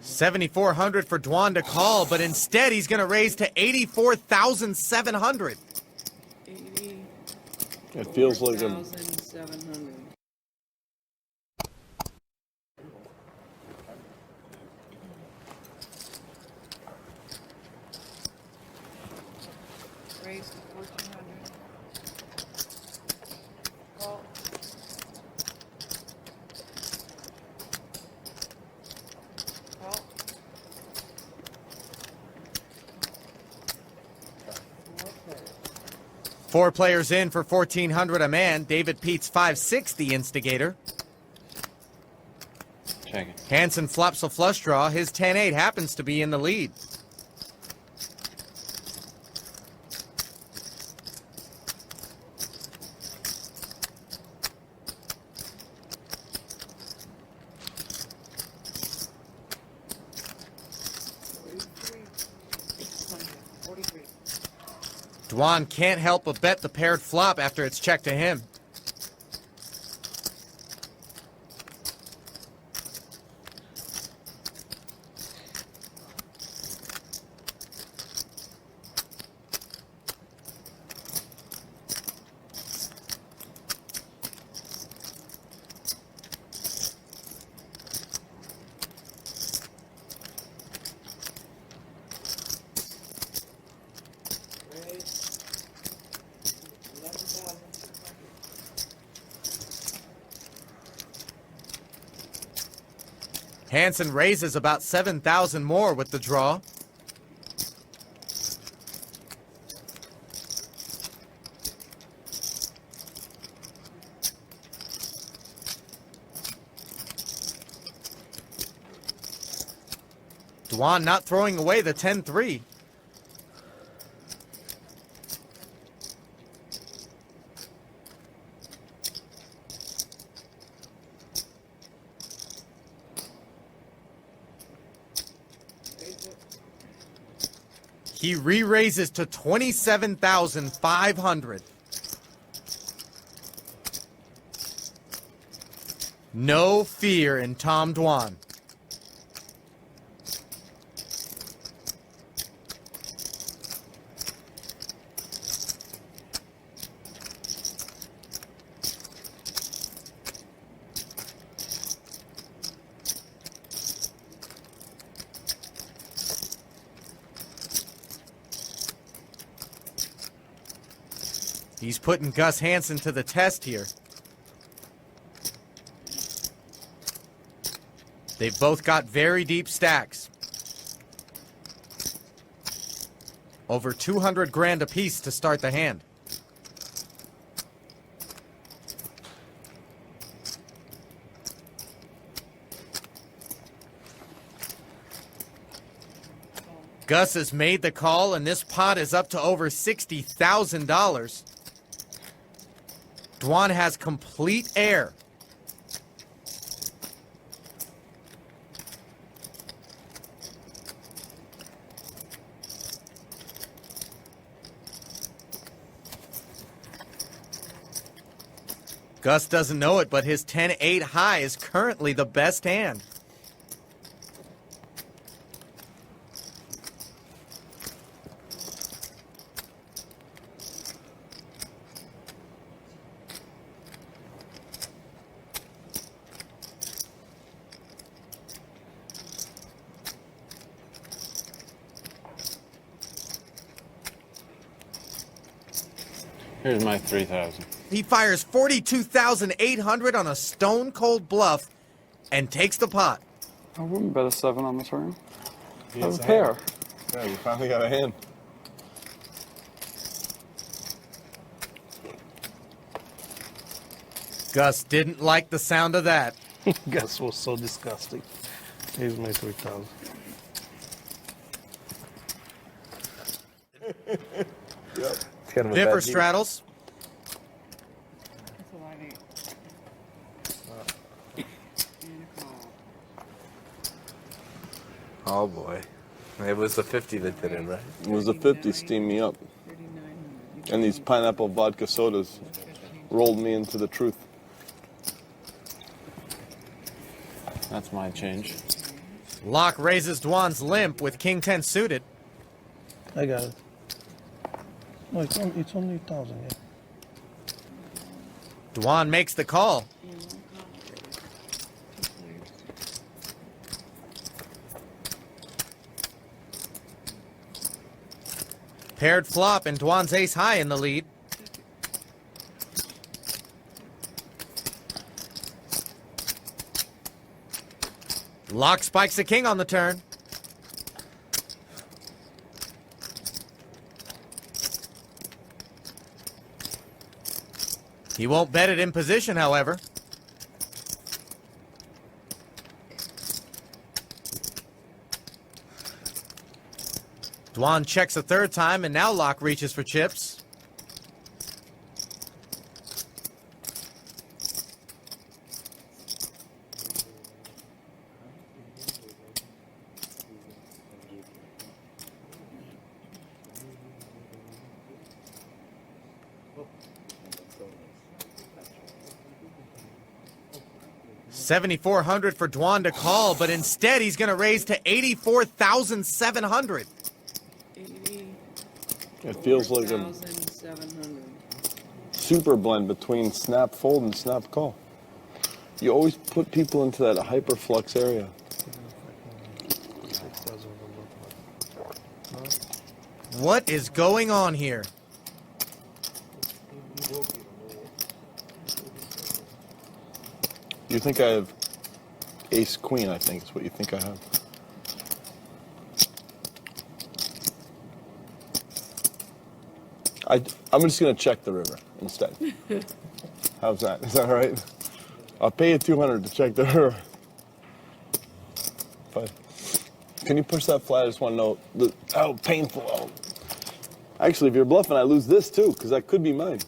$7,400 for Dwan to call, but instead he's going to raise to $84,700. It feels like a... $84,700. Raise to 1,400. Call. Call. 4 players in for $1,400 a man. David Pete's 5-6, the instigator. Check it. Hansen flops a flush draw. His 10-8 happens to be in the lead. Dwan can't help but bet the paired flop after it's checked to him. Hansen raises about $7,000 more with the draw. Dwan not throwing away the 10-3. He re-raises to $27,500. No fear in Tom Dwan. He's putting Gus Hansen to the test here. They've both got very deep stacks. Over 200 grand apiece to start the hand. Gus has made the call, and this pot is up to over $60,000. Dwan has complete air. Gus doesn't know it, but his 10-8 high is currently the best hand. Here's my 3,000. He fires 42,800 on a stone-cold bluff and takes the pot. I wouldn't bet a 7 on the turn. He Have has a a pair. hand. Yeah, you finally got a hand. Gus didn't like the sound of that. Gus was so disgusting. Here's my 3,000. Yep. Vipper straddles. That's a line 8. And a call. Oh boy. It was the 50 that did it, right? It was a 50, steam me up. 3,900. And these pineapple vodka sodas rolled me into the truth. That's my change. Lock raises Dwan's limp with king 10 suited. I got it. No, it's only 1,000, yeah. Dwan makes the call. Paired flop and Dwan's ace high in the lead. Lock spikes a king on the turn. He won't bet it in position, however. Dwan checks a third time, and now Lock reaches for chips. $7,400 for Dwan to call, but instead he's going to raise to $84,700. 80. It feels like a 4,700. super blend between snap fold and snap call. You always put people into that hyperflux area. 6,000. What is going on here? You think I have ace queen, I think is what you think I have. I'm just going to check the river instead. How's that? Is that all right? I'll pay you $200 to check the river. But can you push that flat? I just want to know. Oh, painful. Oh. Actually, if you're bluffing, I lose this too, because that could be mine.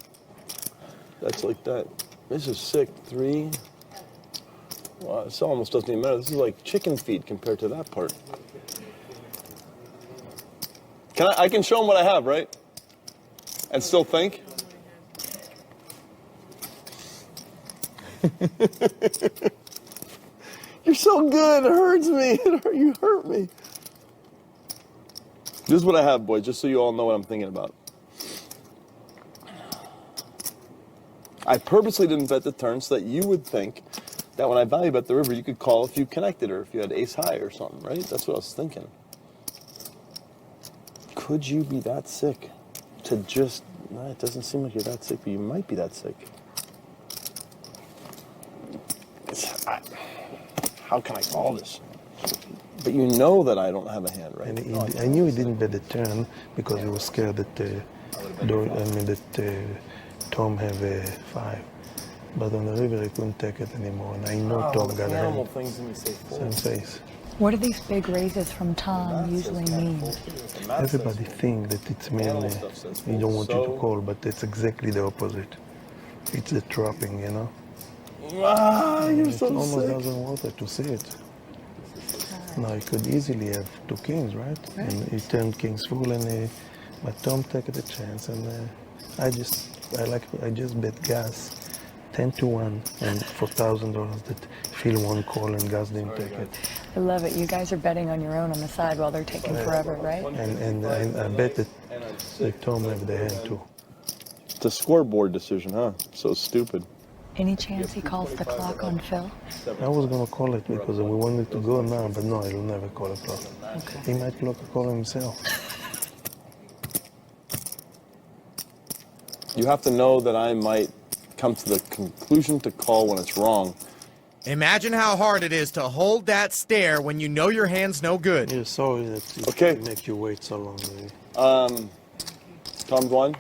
That's like that. This is sick. 3. Wow, this almost doesn't even matter. This is like chicken feed compared to that part. I can show them what I have, right? And still think? You're so good. It hurts me. You hurt me. This is what I have, boys, just so you all know what I'm thinking about. I purposely didn't bet the turn so that you would think that when I value bet the river, you could call if you connected or if you had ace high or something, right? That's what I was thinking. Could you be that sick to just, no, it doesn't seem like you're that sick, but you might be that sick. How can I call this? But you know that I don't have a hand, right? And I knew he didn't bet the turn because he was scared that Tom have a 5. But on the river, he couldn't take it anymore. And I know Tom got a hand. Same face. What do these big raises from Tom usually mean? Everybody think that it's mainly he don't want you to call, but it's exactly the opposite. It's the dropping, you know. You're It so almost sick. doesn't want it to see it. Now he could easily have 2 kings, right? And he turned kings full, and but Tom took the chance, and I just bet gas 10-1, and for $1,000 that Phil won call and Gas didn't take it. I love it. You guys are betting on your own on the side while they're taking forever, right? And I bet that Tom have the hand too. It's a scoreboard decision, huh? So stupid. Any chance he calls the clock on Phil? I was gonna call it because we wanted to go now, but no, he'll never call a clock. Okay. He might call himself. You have to know that I might come to the conclusion to call when it's wrong. Imagine how hard it is to hold that stare when you know your hand's no good. Yeah, sorry that it Okay. make you wait so long. Really. Tom Dwan,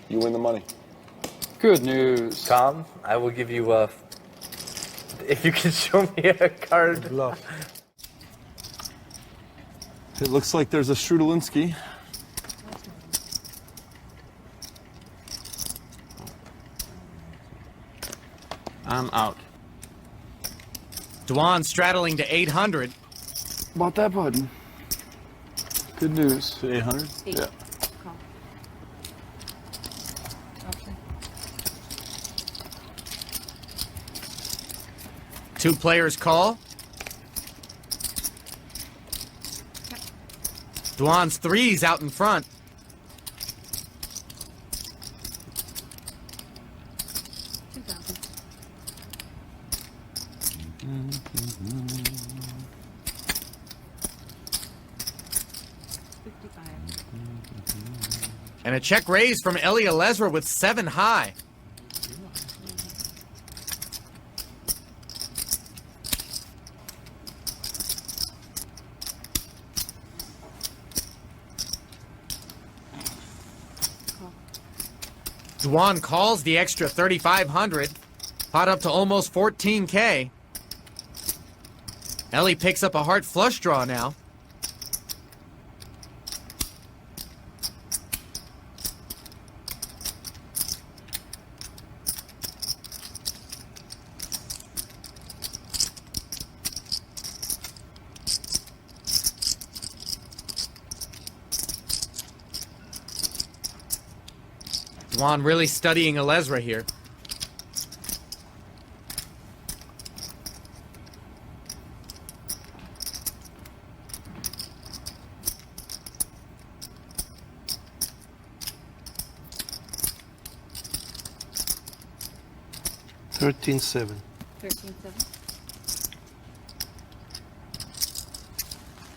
you win the money. Good news. Tom, I will give you if you can show me a card. Bluff. It looks like there's a Strudelinski. I'm out. Dwan straddling to 800. Bought that button. Good news. 800? Yeah. Two players call. Dwan's threes out in front. $2,000. $55. And a check raise from Ellie Alezra with 7 high. Dwan calls the extra 3,500. Pot up to almost 14K. Ellie picks up a heart flush draw now. Dwan really studying Alezra here. $13.7. 13.7.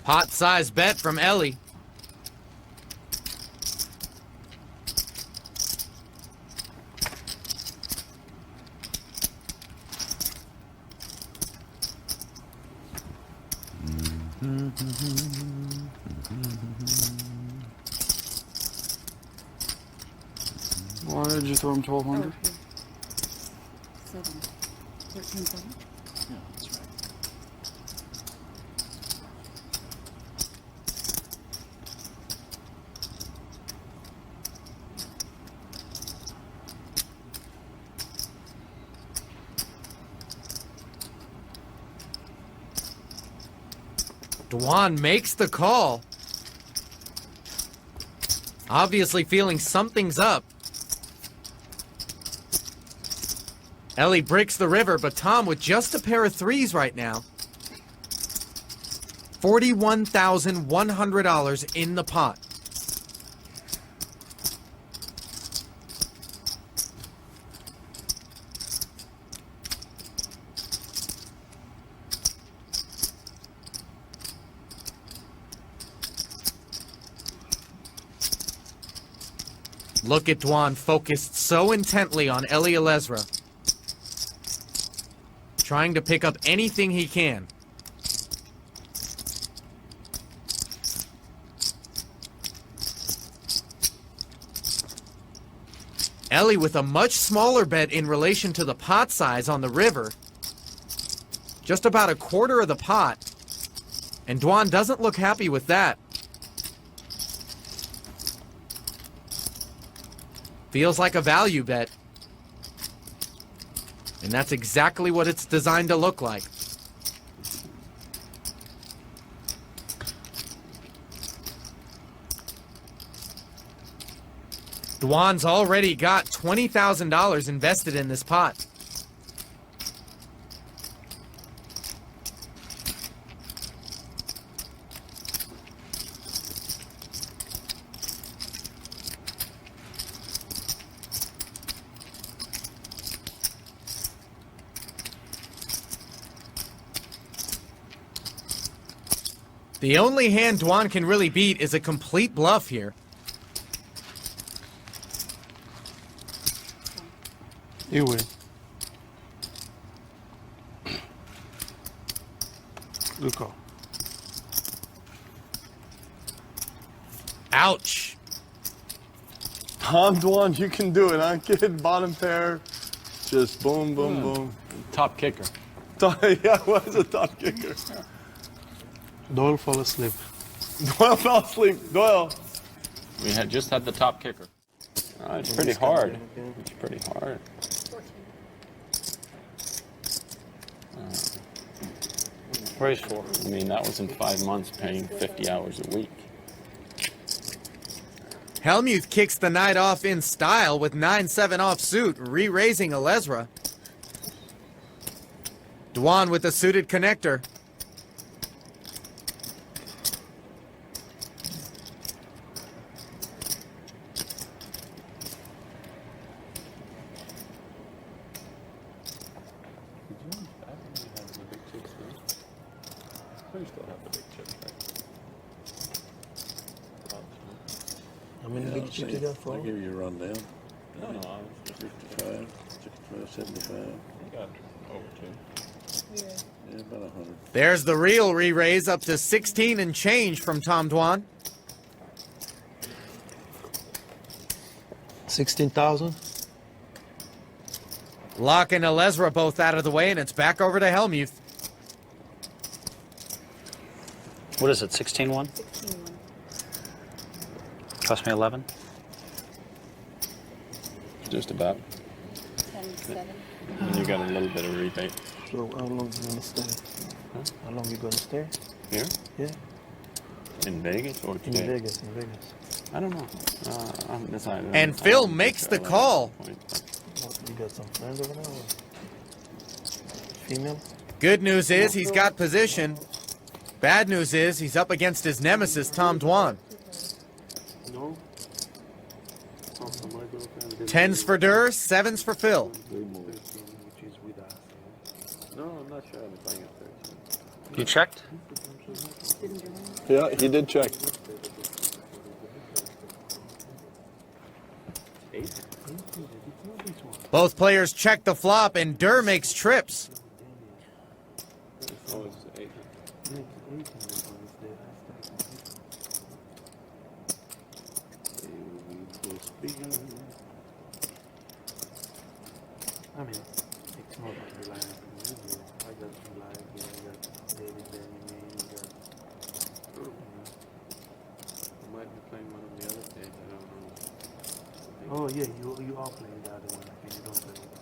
Pot size bet from Ellie. Why did you throw him 1,200? 7. 13.7. Yeah, that's right. Dwan makes the call. Obviously feeling something's up. Ellie breaks the river, but Tom with just a pair of threes right now. $41,100 in the pot. Look at Dwan focused so intently on Ellie Alezra. Trying to pick up anything he can. Ellie with a much smaller bet in relation to the pot size on the river. Just about a quarter of the pot. And Dwan doesn't look happy with that. Feels like a value bet. And that's exactly what it's designed to look like. Dwan's already got $20,000 invested in this pot. The only hand Dwan can really beat is a complete bluff here. You win. Good call. Ouch. Dwan, you can do it, huh, kid? Bottom pair. Just boom, boom, boom. Top kicker. Yeah, was a top kicker. Doyle fall asleep. Doyle fell asleep. Doyle. We had just had the top kicker. It's pretty hard. It's pretty hard. Raise 4. I mean, that was in 5 months paying 50 hours a week. Hellmuth kicks the night off in style with 9-7 offsuit, re-raising Alezra. Dwan with a suited connector. You still have the big chips, right? How many big chips you got for? I'll give you a rundown. No, no, I was just 55, 65, 75. you got over 2. Yeah, about 100. There's the real re-raise up to 16 and change from Tom Dwan. 16,000. Locke and Alezra both out of the way, and it's back over to Helmuth. What is it, 16-1? 16-1. Cost me 11? Just about. 10-7. And you got a little bit of rebate. So how long you gonna stay? How long you gonna stay? Here? Yeah, In Vegas or in today? Vegas, in Vegas. I don't know. I haven't decided. And I Phil haven't makes the decided call. at this point, What, you got some friends over there? Or? Female? Good news is he's got position. Bad news is he's up against his nemesis, Tom Dwan. No. Tens for Durr, sevens for Phil. Which is with us. No, I'm not sure anything up there. You checked? Didn't do anything. Yeah, he did check. Both players check the flop, and Durr makes trips. Oh, it's 8. I mean, it's not like reliable. I got some live here, I got David Benjamin, I got, I might be playing one of the other days. I don't know. oh yeah, you are playing the other one. I think you don't play with us.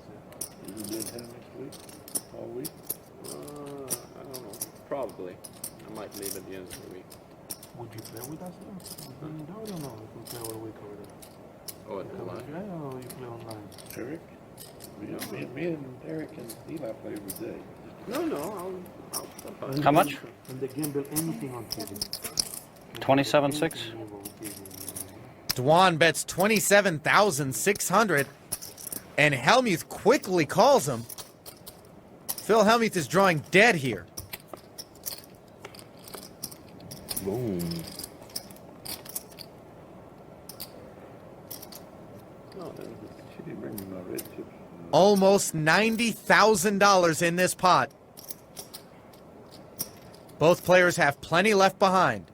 You did have next week? All week? I don't know. Probably. I might leave at the end of the week. Would you play with us though? I don't know if we play all week over there. Oh, at the Come on, line. yeah, or you play online? Eric? Me and Eric and Eli play every day. No, I'll stop by. How much? And they gamble anything on TV. 27.6? Dwan bets 27,600, and Helmuth quickly calls him. Phil Helmuth is drawing dead here. Boom. No, she didn't bring me my red chips. Almost $90,000 in this pot. Both players have plenty left behind.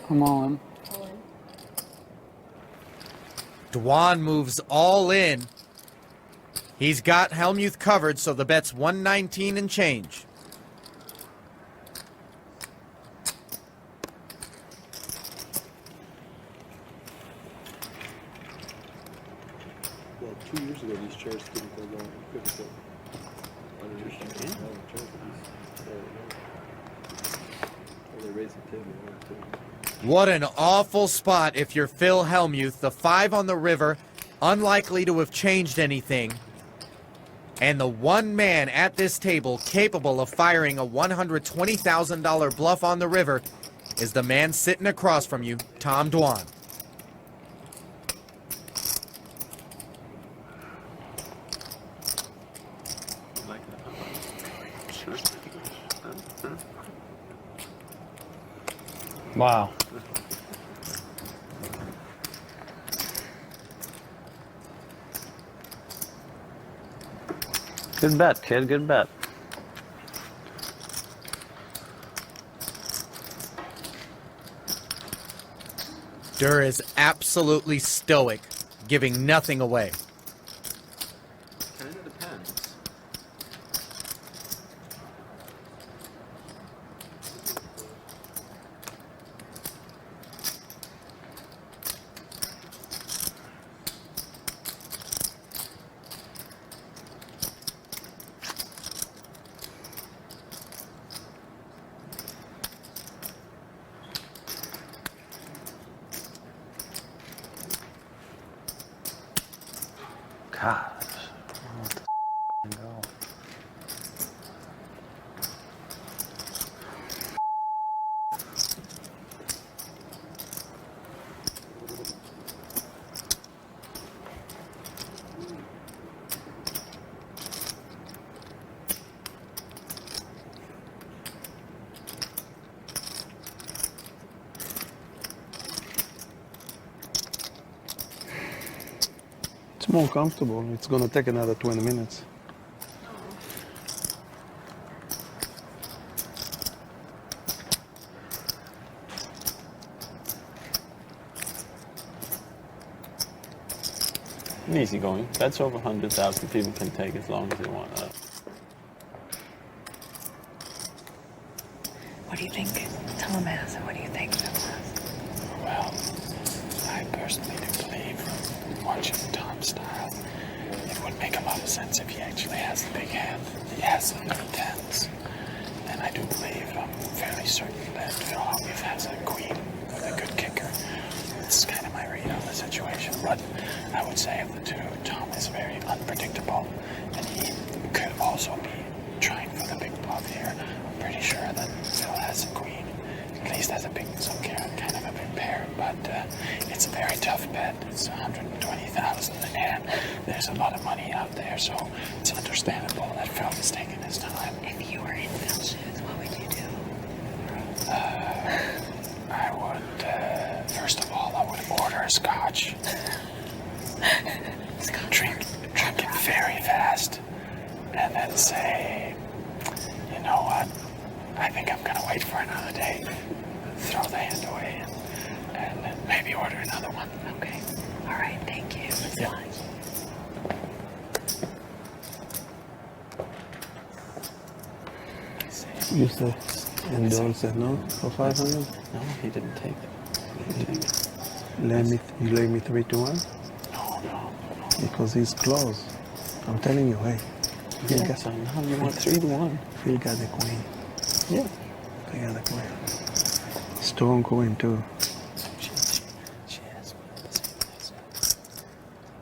Come on. Dwan moves all in. He's got Helmuth covered, so the bet's 119 and change. Well, 2 years ago, these chairs didn't go down. Couldn't go underneath the chairs. They raised the table. What an awful spot if you're Phil Helmuth. The 5 on the river, unlikely to have changed anything. And the one man at this table capable of firing a $120,000 bluff on the river is the man sitting across from you, Tom Dwan. Wow. Good bet, kid. Good bet. Durr is absolutely stoic, giving nothing away. Kind of depends. God. Let the go. It's more comfortable. It's gonna take another 20 minutes. Easy going. That's over 100,000 people can take as long as they want. What do you think Tom has, and what do you think Phil has? Well, I personally do believe, watching Tom's style, it would make a lot of sense if he actually has the big hand. He has the little tens. And I do believe, I'm fairly certain that Phil Hellmuth has a queen with a good kicker. It's kind of my read on the situation. But I would say of the two, Tom is very unpredictable. And he could also be trying for the big bluff here. I'm pretty sure that Phil has a queen. At least has a big, some kind of a big pair. But it's a very tough bet. It's 120,000, and there's a lot of money out there, so it's understandable that Phil is taking his time. If you were in Phil's shoes, what would you do? I would, first of all, I would order a scotch. Drink it very fast, and then say, you know what? I think I'm gonna wait for another day. Throw the hand away and then maybe order another one. Okay. All right. Thank you. Yeah. Bye. You say, and Don said no for 500. No, he didn't take it. He didn't take it. You lay me 3-1 No. because he's close. I'm telling you, hey, Phil Yeah, got, so now you want 3-1. Phil got the queen. Yeah. He got the queen. Strong queen too.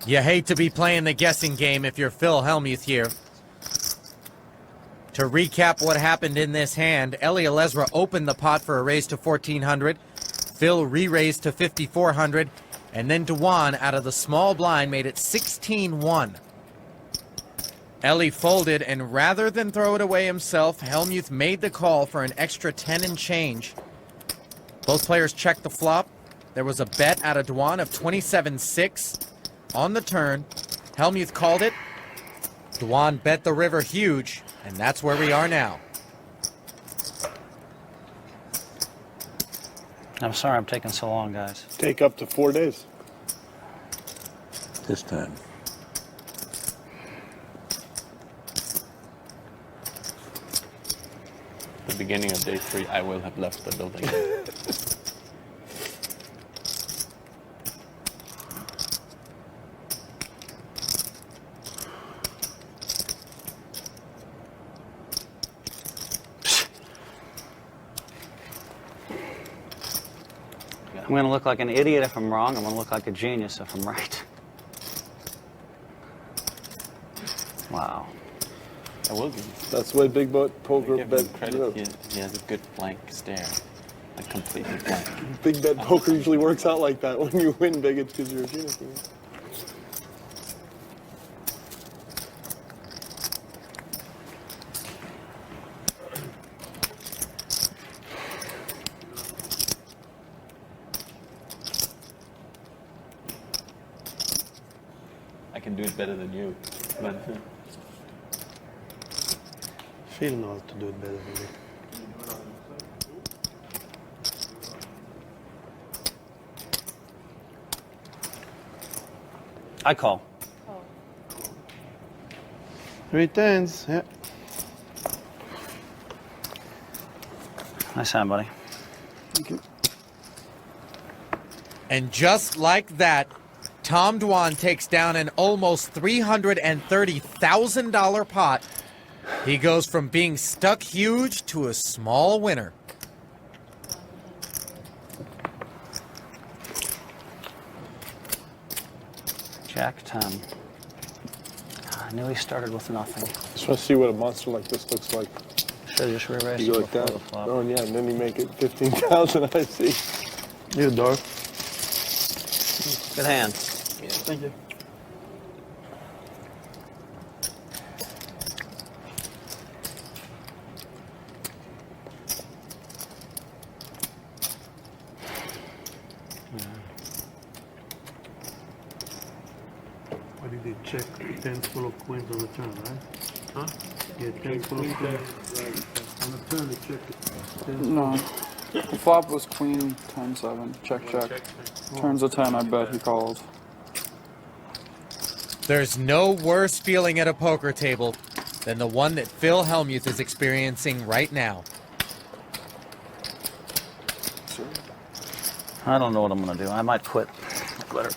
You hate to be playing the guessing game if you're Phil Hellmuth here. To recap what happened in this hand, Eli Elezra opened the pot for a raise to 1,400. Phil re-raised to 5,400. And then Dewan, out of the small blind, made it 16-1. Eli folded, and rather than throw it away himself, Hellmuth made the call for an extra 10 and change. Both players checked the flop. There was a bet out of Dewan of 27-6 on the turn. Hellmuth called it. Dewan bet the river huge, and that's where we are now. I'm sorry I'm taking so long, guys. Take up to 4 days. This time. The beginning of day 3, I will have left the building. I'm going to look like an idiot if I'm wrong. I'm going to look like a genius if I'm right. Wow. I will give That's why big bet poker him bet. credit. He has a good blank stare. Like completely blank. Big bet poker usually works out like that. When you win big, it's because you're a genius. I can do it better than you. But Phil knows to do it better than me. I call. 3 tens, yeah. Nice hand, buddy. Thank you. And just like that, Tom Dwan takes down an almost $330,000 pot. He goes from being stuck huge to a small winner. Jack 10. I knew he started with nothing. Just want to see what a monster like this looks like. Should have just re-raised You him go like before that. the flop. Oh yeah, and then you make it 15,000. I see. You dark. Good hand. Thank you. What did he check? Tens full of queens on the turn, right? Huh? Yeah, tens full of queens. On the turn, he checked it. No. The flop was queen 10-7. Check, check. Turns a 10, I bet he called. There's no worse feeling at a poker table than the one that Phil Hellmuth is experiencing right now. I don't know what I'm gonna do. I might quit. Better